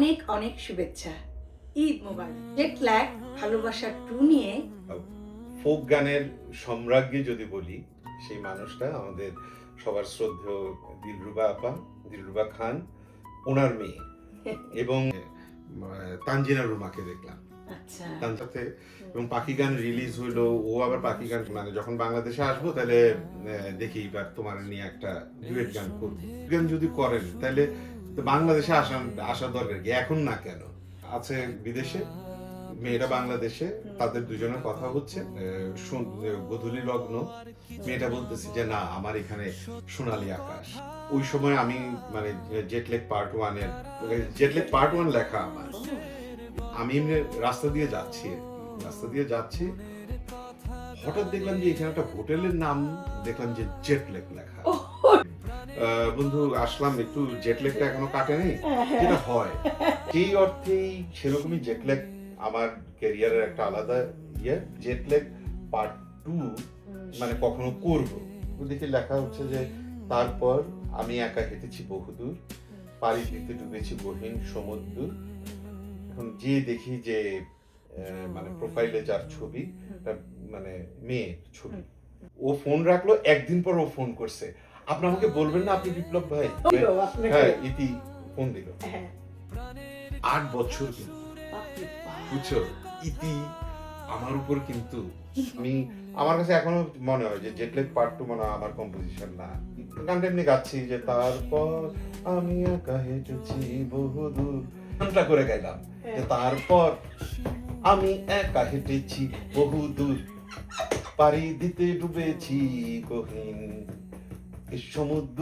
অনেক অনেক শুভেচ্ছা। ঈদ মোবারক। জেট ল্যাগ ভালোবাসা 2 নিয়ে ফোক গানের সম্রাজ্ঞী যদি বলি, সেই মানুষটা আমাদের সবার শ্রদ্ধেয় দিলরুবা আপা, দিলরুবা খান, ওনার মেয়ে এবং তানজিনা রুমাকে দেখলাম আচ্ছা তার সাথে। এবং পাখি গান রিলিজ হইলো, ও আবার পাখি গান মানে যখন বাংলাদেশে আসবো তাহলে দেখি এবার তোমার নিয়ে একটা ডুয়েট গান করবো। গান যদি করেন তাহলে তো বাংলাদেশে আসার দরকার কি, এখন না কেন? আছে বিদেশে, মেয়েরা বাংলাদেশে, তাদের দুজনের কথা হচ্ছে। গোধূলি লগ্ন, মেয়েটা বলতেছে যে না আমার এখানে সোনালী আকাশ। ওই সময় আমি মানে জেটলেগ পার্ট 1 লেখা আমার। আমি এমনি রাস্তা দিয়ে যাচ্ছি, হঠাৎ দেখলাম যে এখানে একটা হোটেলের নাম দেখলাম যে জেটলেগ লেখা। বন্ধু আসলাম, একটু জেটলেগটা এখনো কাটেনি, যেটা হয় সেই অর্থেই সেরকমই জেটলেগ আমার ক্যারিয়ারের একটা আলাদা জেটলেগ পার্ট 2 মানে কখনো করবো। দেখে লেখা হচ্ছে যে তারপর আমি একা হেঁটেছি বহুদূর, পাড়ি দিতে ডুবেছি গহীন সমুদ্র। এখন যে দেখি যে মানে প্রোফাইলে যার ছবি, মানে মেয়ের ছবি, ও ফোন রাখলো, একদিন পর ও ফোন করছে, আপনি আমাকে বলবেন না আপনি বিপ্লব ভাই? হ্যাঁ, ইতি ফোন দিল। 8 বছর কিন্তু, বুঝছো, ইতি আমার উপর কিন্তু আমার কাছে এখনো মনে হয় যে জেটলেগ পার্ট 2 মনে হয় আমার কম্পোজিশন না। গানটা এমনি গাচ্ছি যে তারপর আমি একা হেঁটেছি বহুদূর, গানটা করে গেলাম যে তারপর আমি একা হেঁটেছি বহুদূর, পাড়ি দিতে ডুবেছি গহীন সমুদ্র।